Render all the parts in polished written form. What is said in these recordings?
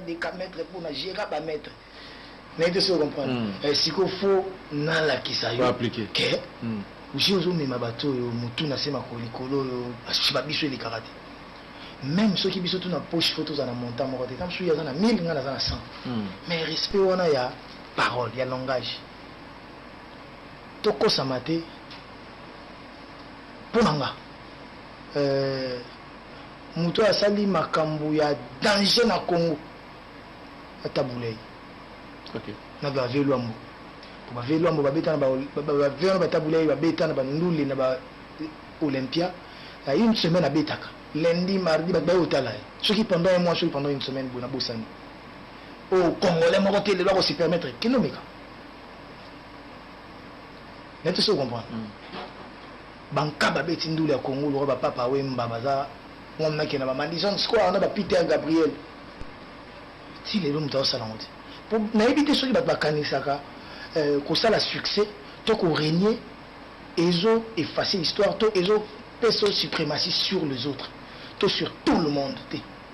décamètre pour na gérer ba mètre. Mais tu sais comprendre. Si qu'il faut na la qui ça yo appliquer. Que aussi aux hommes ma bateau mutu na sema kolikolo yo ba biso les karaté. Même ceux qui biso tout na poche photos na montant mo côté comme si ya na 1000 ngana na 100. Mais respect wana ya parole, ya langage. Toko samate ponanga mutu asali makambo ya danger na Congo atabulei. OK. Na ba velwambo. Pour ba velwambo ba betana ba velwambo ba tabulei ba betana ba nduli na ba Olympia. Il y a une semaine à Betaka. Lundi, mardi, ba otala. Ceux qui pendant un mois, ceux qui pendant une semaine bona bosani. Au Congolais mo côté les doit se permettre kinomeka. N'est-ce pas comprendre? Banka ba beti nduli ya Congo lo ba papa wemba baza on qui na ba Madison Square on a ba Peter Gabriel. Si les hommes dans salon. Pour na éviter ceux qui ba kanisaka ko ça la succès, to ko régner ezo effacer l'histoire, to ezo peso suprématie sur les autres, to sur tout le monde.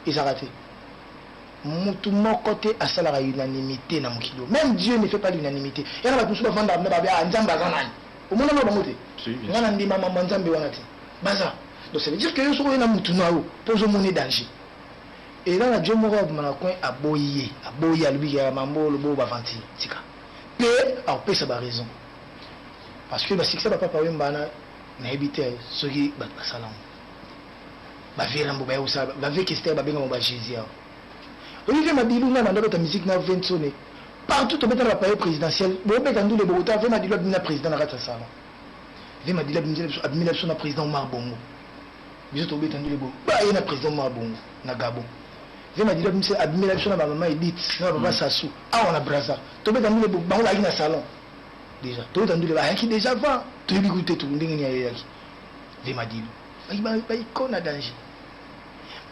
Ils ont raté. Mutu moko te asala la unanimité na mokilo. Même Dieu ne fait pas l'unanimité. Il y a ba tout ba fanda ba ba nzamba zanani. Au monde na bangote. Ngana ndima mama nzambe wana te. Baza. Donc ça veut dire que yo soko na mutu nao pozo moni danger. Et là, Dieu m'a dit que aboyé à lui, à mambo, le beau bavanti. Tika. P, alors P, ça va raison. Parce que si ça va pas parler, na habité ceux qui battent la salon. Ba virambo ba usa, ba ve kester ba benga mo ba Jésus. Olivier Madilu na nando ta musique na 20 sonné. Partout to beta la palais présidentiel, bo beta ndule bo ta ve Madilu na président na rata sala. Ve Madilu admila son président Omar Bongo. Biso to beta ndule bo. Ba yena président Omar Bongo na Gabon. Ve Madilu admila son na maman Edith, na papa Sassou. Ah on a Braza. To beta ndule bo bango la na salon. Déjà, to beta ndule ba qui déjà va. To bi goûter tout ndenge ni yaki. Ve Madilu. Ba icône à danger.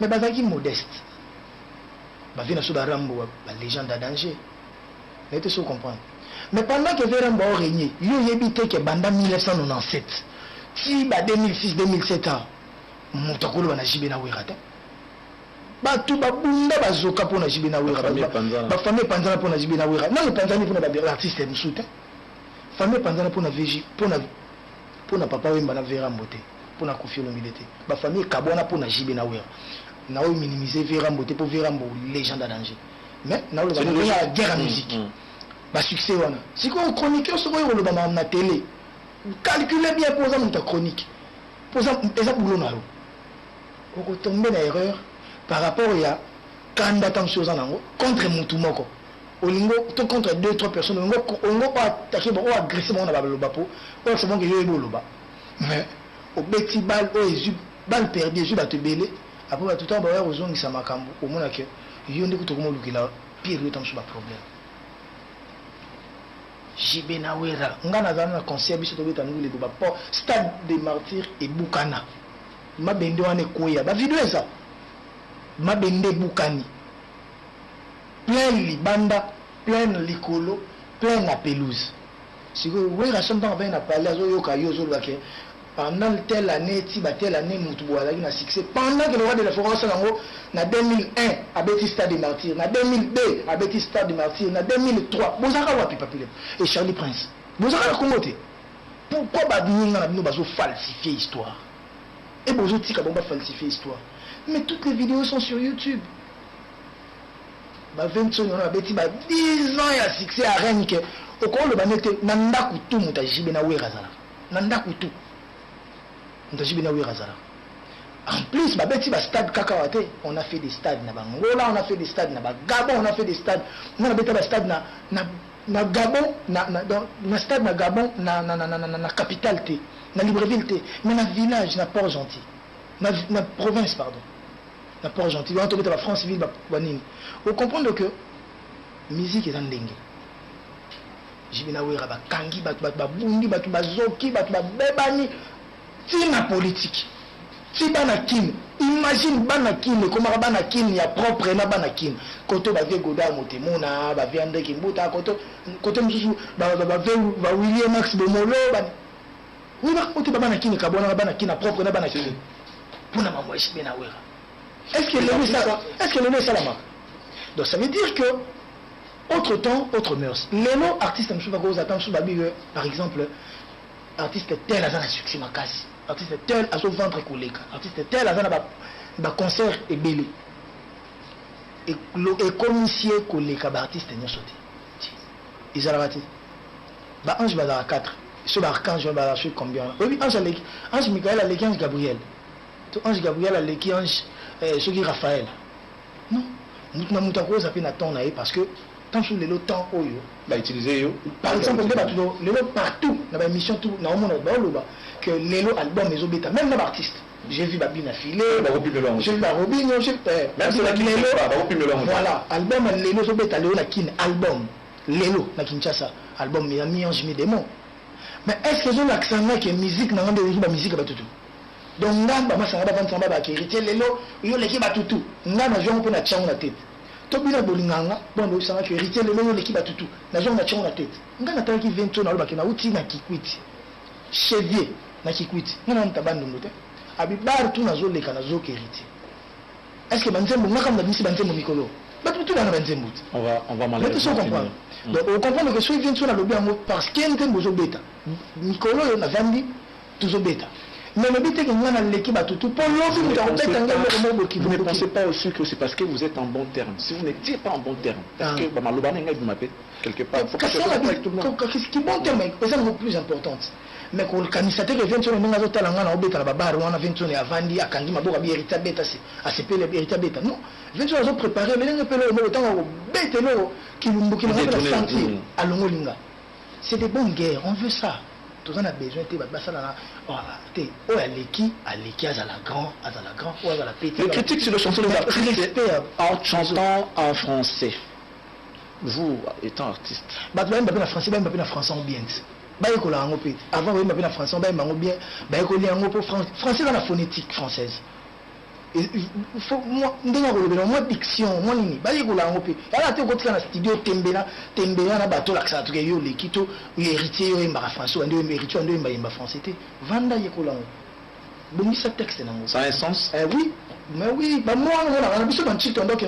Mais bazaki modeste. Ba vient sur Rambo, la légende à danger. N'était pas comprendre. Mais pendant que Rambo a régné, il y a habité que banda 1997. Si ba 2006 2007 ans, mutakolo bana jibena werata. Ba tout ba bunda bazoka pona jibena werata. Ba famille panzana pona jibena werata. Non, panzana pona ba artiste musuta. Famille panzana pona veji pona papa wemba na Verambo te. Pour la confier l'humilité. Ma famille Kabona pour la JB Nawera. N'a pas minimisé Verambo pour Verambo, légende à danger. Mais n'a pas la guerre à musique. Ma succès, on a. Si on chronique, on se voit dans la télé. Calculez bien pour ça, ta chronique. Pour ça, pour l'on a. On retombe dans l'erreur par rapport à candidat contre Moutoumoko. Olingo, contre 2-3 personnes, on va attaquer, on va agresser mon abapo. On se voit que je vais au mais au petit bal au bal perdu je vais te belé après tout temps ba ozongi sa makambo au mona que yonde ko to ko lukila pire le temps sur ba problème jibe na wera ngana zana concert biso to beta ngule ba po stade des martyrs et Bukana ma bende wane koya ba vidéo ça ma bende Bukani plein libanda plein likolo plein la pelouse si vous voyez la chambre dans na palais yo ka yo zo lake pendant telle année, telle année, nous avons un succès. Pendant que le roi de la forêt en 2001, à Bétis Stade des Martyrs, en 2002, à Bétis Stade des Martyrs, en 2003, vous avez vu papillon et Charlie Prince. Vous avez commenté. Pourquoi nous avons falsifié l'histoire? Et vous avez dit qu'on va falsifier l'histoire. Mais toutes les vidéos sont sur YouTube. 20 ans, on a 10 ans, il y a succès à Rennes. Au cours de l'année, Nanda Koutou, Moutajibe Naouérazala. Nanda Koutou. En plus, on a fait des stades na Bangola, on a fait des stades na Gabon, on a fait des stades. On a fait des stades na Gabon, na stade na Gabon, na capitale té, na Libreville té, mais na village, na Port-Gentil, na province pardon, na Port-Gentil. On a trouvé la France ville banini. Vous comprenez que musique est en dengue. Jibina wera ba kangi ba bundi ba zoki ba bebani. Si la politique, si Banakin, imagine Banakin, comment Banakin, il y a propre na Banakin. Quand va voir Godard Motemona, va voir André Kimbuta, quand on va voir William Max Bomolo, oui, va Banakin, Kabona Banakin, propre na Banakin. Pour la maman, je suis bien. Est-ce que le ça la marque? Donc ça veut dire que autre temps, autre mœurs. Les lots artistes, par exemple, artiste tel a un succès makasi, artiste tel a son ventre koleka, artiste tel a un concert et belé. Et commissaire koleka ba artiste n'y sauté. Ils ont raté. Ba ange ba à 4. Sur l'archange ba sur combien? Oui, ange Michael a ange Gabriel. To ange Gabriel a l'équipe ange celui Raphaël. Non. Nous n'avons pas cause à peine attendre parce que tant sur les lots temps oyo bah utiliser yo par exemple les lots partout dans la mission tout dans le monde que les lots albums les obéta même dans l'artiste j'ai vu Babina Filé j'ai vu Robinho j'ai même c'est la qui voilà album les lots obéta les la kin album les lots na Kinshasa album Miami Ange mi démon mais est-ce que j'ai l'accent que musique n'a pas de musique à tout donc ngamba masanga ba nsamba ba héritier les lots yo l'équipe à tout ngamba je on peut na tchang la tête tobina bolinganga bon osanga que héritier le loyo l'équipe batutu na jonga tchon na tête ngana tala ki 20 na lobaki na uti na kikwiti chevier na kikwiti ngana ntabando ngote abi bar tu na zo leka na zo héritier est-ce que banzembo ngaka na bisi banzembo mikolo batutu na banzembo on va malheureusement comprendre donc on comprend que soit 20 na lobi yango parce qu'il y a ntembo zo beta mikolo yo na vandi tu zo beta. Mais le but est que nous avons l'équipe à tout pour l'envie vous ne pensez pas aussi que c'est parce que vous êtes en bon terme. Si vous n'étiez pas en bon terme, parce que vous m'appelez quelque part. Qu'est-ce qui est bon terme? C'est le plus important. Mais quand le candidat qui vient sur le monde, il y a un babar, on a 20 ans à Vandi, à Kandima, à Hérita Beta, à CP, Hérita Beta. Non, 20 ans à préparer, mais il y a le temps où bête qui nous sentir à l'Ongolinga. C'est des bonnes guerres, on veut ça. Tout ça a besoin les critiques sur le chanson des artistes en chantant en français. Vous étant artiste en français avant en français français dans la phonétique française. Il faut moi diction moi nini bali ko la ngope ala te ko tika studio tembela na bato la ça to yo le kito héritier yo mba français ndo héritier ndo mba français te vanda yeko la bongi sa texte na ngo ça a un sens oui mais oui ba moi on a biso ban chito donc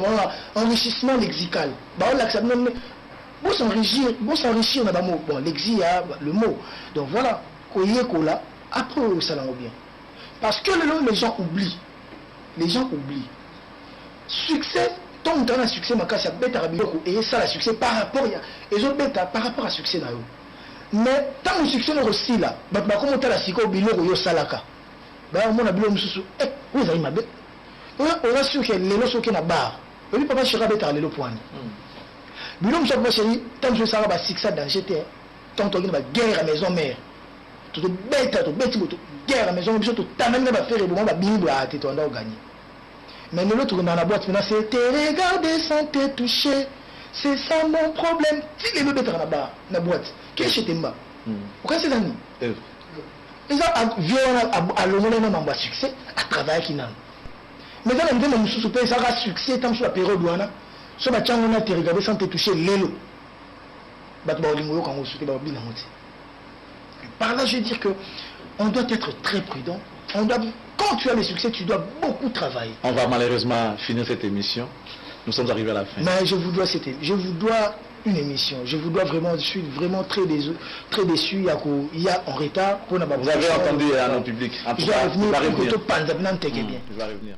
enrichissement lexical ba la ça même bon s'enrichir na ba mot bon lexi le mot donc voilà ko yeko la après ça la bien parce que les gens oublient. Les gens oublient. Succès, tant que tu as un succès, et ça, le succès par rapport à succès. Mais tant que le succès est aussi là, comment tu as la psycho, bilo, salaka. On a bilo, vous avez ma bête. On a su que les lots sont à barre. On ne peut pas chercher à bête à l'élo point. Bilo, je sais tant que je sais que succès dans j'étais, tant que tu as guerre à maison mère. Tu te bête, guerre à maison, tu t'amènes à faire et bon, la Bible a été gagné. Mais nous l'autre dans la boîte, maintenant c'est te regarder sans te toucher. C'est ça mon problème. Si les bébés sont là-bas, dans la boîte, qu'est-ce que tu as? Pourquoi c'est là? Ils ont violé à l'homme même en succès, à travailler qui n'a. Mais dans le monde, nous sommes ça a succès tant sur la période où on a. Ce matin, on a te regarder sans te toucher, l'élo. Par là, je veux dire que on doit être très prudent. Quand tu as le succès, tu dois beaucoup travailler. On va malheureusement finir cette émission. Nous sommes arrivés à la fin. Mais je vous dois une émission. Je vous dois vraiment, je suis vraiment très déçu. Il y a en retard. Vous avez entendu à nos publics. Je dois revenir. Il va revenir.